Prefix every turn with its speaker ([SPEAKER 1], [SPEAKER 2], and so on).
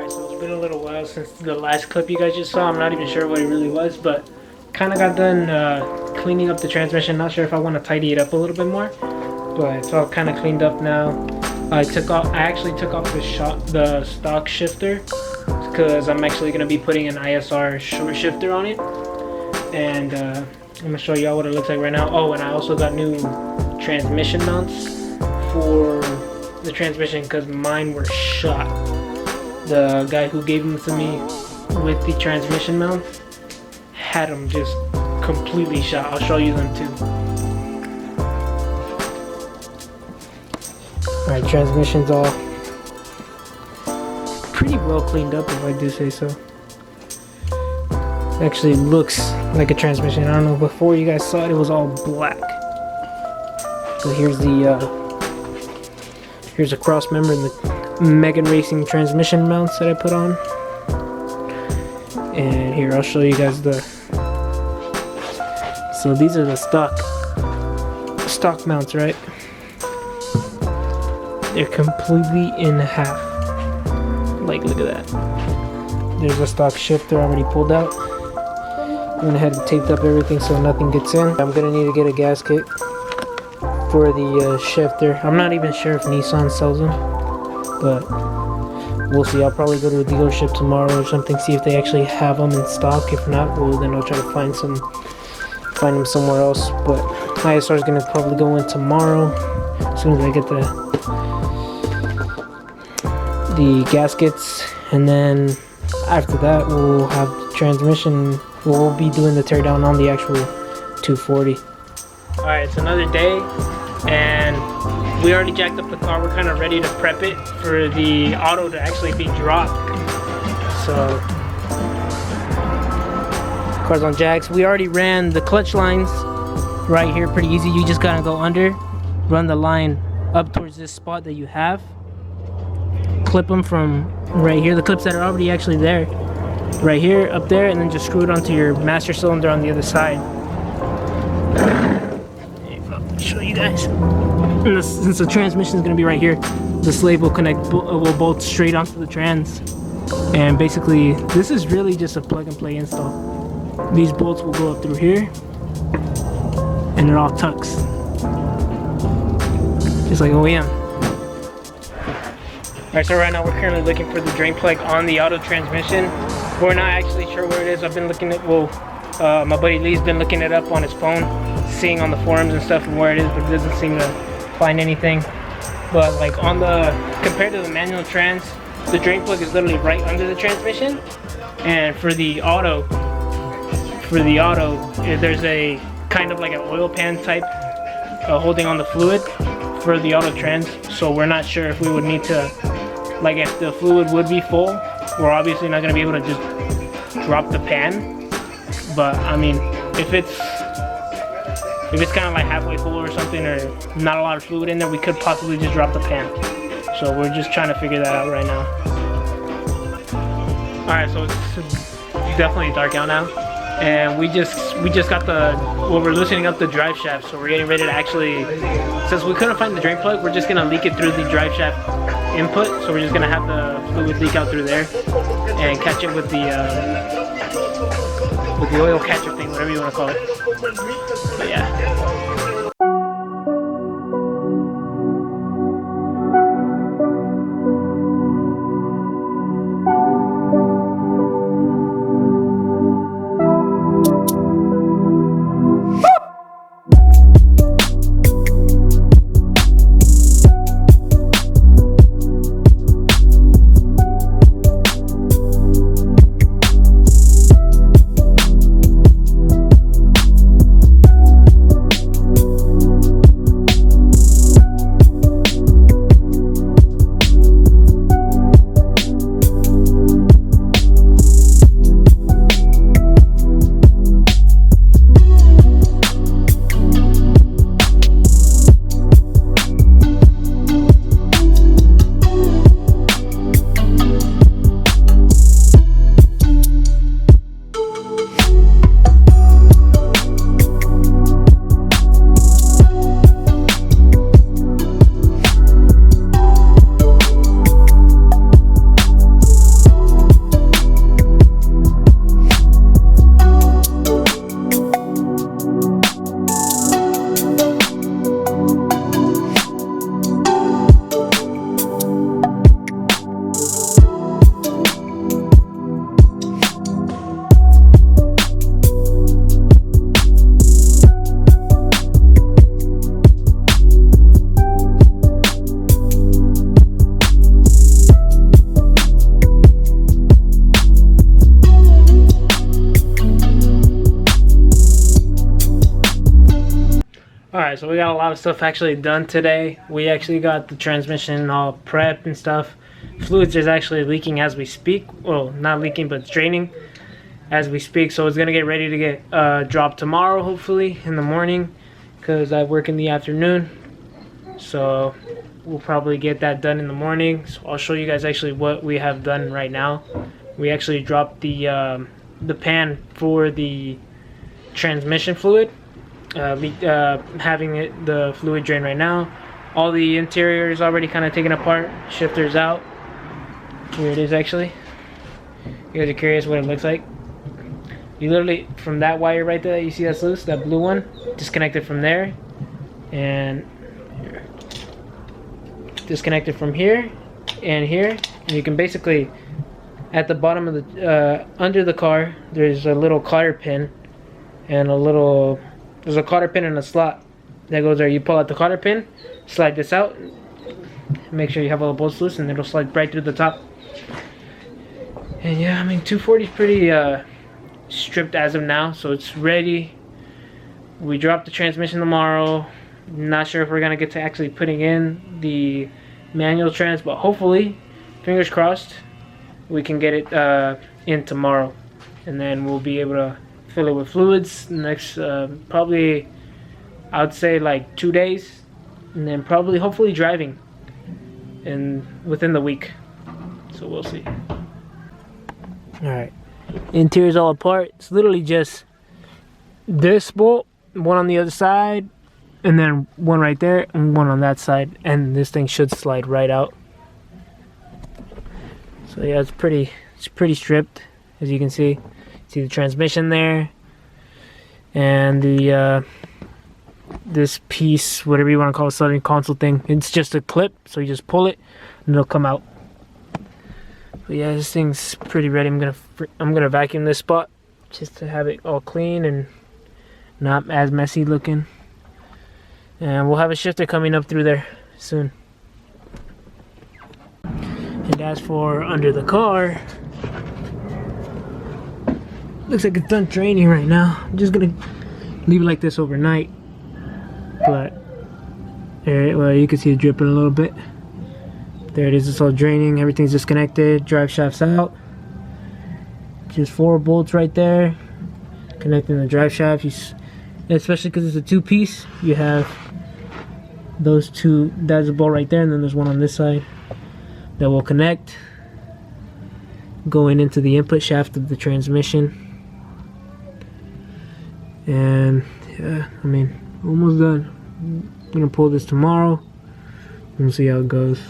[SPEAKER 1] Alright, so it's been a little while since the last clip you guys just saw. I'm not even sure what it really was, but kind of got done cleaning up the transmission. Not sure if I want to tidy it up a little bit more, but it's all kind of cleaned up now. I actually took off the stock shifter because I'm actually going to be putting an ISR short shifter on it, and I'm going to show y'all what it looks like right now. Oh, and I also got new transmission mounts for the transmission because mine were shot. The guy who gave them to me with the transmission mount had them just completely shot. I'll show you them too. Alright, transmission's all pretty well cleaned up, if I do say so. Actually looks like a transmission. I don't know, before you guys saw it, it was all black. So here's a cross member and the Megan Racing transmission mounts that I put on. And here, I'll show you guys so these are the stock mounts, right? They're completely in half. Like, look at that. There's a stock shifter already pulled out. Went ahead and taped up everything so nothing gets in. I'm gonna need to get a gasket for the shifter. I'm not even sure if Nissan sells them, but we'll see. I'll probably go to a dealership tomorrow or something, see if they actually have them in stock. If not, well, then I'll try to find them somewhere else. But ISR is gonna probably go in tomorrow as soon as I get the gaskets, and then after that we'll have transmission. We'll be doing the teardown on the actual 240. All right, it's another day, and we already jacked up the car. We're kind of ready to prep it for the auto to actually be dropped. So, car's on jacks. We already ran the clutch lines right here, pretty easy. You just gotta go under, run the line up towards this spot that you have, clip them from right here, the clips that are already actually there, right here, up there, and then just screw it onto your master cylinder on the other side. Show you guys. And since the transmission is going to be right here, the slave will will bolt straight onto the trans. And basically, this is really just a plug and play install. These bolts will go up through here, and it all tucks, just like OEM. Alright, so right now we're currently looking for the drain plug on the auto transmission. We're not actually sure where it is. I've been looking at, my buddy Lee's been looking it up on his phone, seeing on the forums and stuff where it is, but it doesn't seem to find anything. But like compared to the manual trans, the drain plug is literally right under the transmission. And for the auto, there's a kind of like an oil pan type holding on the fluid for the auto trans. So we're not sure if we would need to, like, if the fluid would be full, we're obviously not going to be able to just drop the pan. But I mean, if it's kind of like halfway full or something, or not a lot of fluid in there, we could possibly just drop the pan. So we're just trying to figure that out right now. Alright, so it's definitely dark out now, and we just got we're loosening up the drive shaft, so we're getting ready to actually, since we couldn't find the drain plug, we're just gonna leak it through the drive shaft input. So we're just gonna have the fluid leak out through there and catch it with the oil catcher thing, whatever you want to call it. But yeah. Alright, so we got a lot of stuff actually done today. We actually got the transmission all prepped and stuff. Fluids is actually leaking as we speak. Well, not leaking, but it's draining as we speak. So it's gonna get ready to get dropped tomorrow, hopefully in the morning, because I work in the afternoon. So we'll probably get that done in the morning. So I'll show you guys actually what we have done right now. We actually dropped the pan for the transmission fluid. Having the fluid drain right now. All the interior is already kind of taken apart. Shifter's out. Here it is actually. You guys are curious what it looks like. You literally, from that wire right there, you see that's loose, that blue one, disconnect it from there, and disconnect it from here and here. And you can basically, at the bottom of the, under the car, there's a little cotter pin, and there's a cotter pin and a slot that goes there. You pull out the cotter pin, slide this out, make sure you have all the bolts loose, and it'll slide right through the top. And yeah, I mean, 240 is pretty stripped as of now, so it's ready. We dropped the transmission tomorrow. Not sure if we're gonna get to actually putting in the manual trans, but hopefully, fingers crossed, we can get it in tomorrow, and then we'll be able to fill it with fluids next probably, I would say like 2 days, and then probably hopefully driving and within the week. So we'll see. Alright, interior's all apart. It's literally just this bolt, one on the other side, and then one right there and one on that side, and this thing should slide right out. So yeah, it's pretty stripped, as you can see. See the transmission there, and the this piece, whatever you want to call it, center console thing, it's just a clip, so you just pull it and it'll come out. But yeah, this thing's pretty ready. I'm gonna vacuum this spot just to have it all clean and not as messy looking, and we'll have a shifter coming up through there soon. And as for under the car, looks like it's done draining right now. I'm just gonna leave it like this overnight, but well, you can see it dripping a little bit. There it is, it's all draining, everything's disconnected, drive shaft's out. Just 4 bolts right there connecting the drive shaft. Especially because it's a 2-piece, you have those two. That's a bolt right there, and then there's one on this side that will connect going into the input shaft of the transmission. And yeah, I mean, almost done. I'm gonna pull this tomorrow and see how it goes.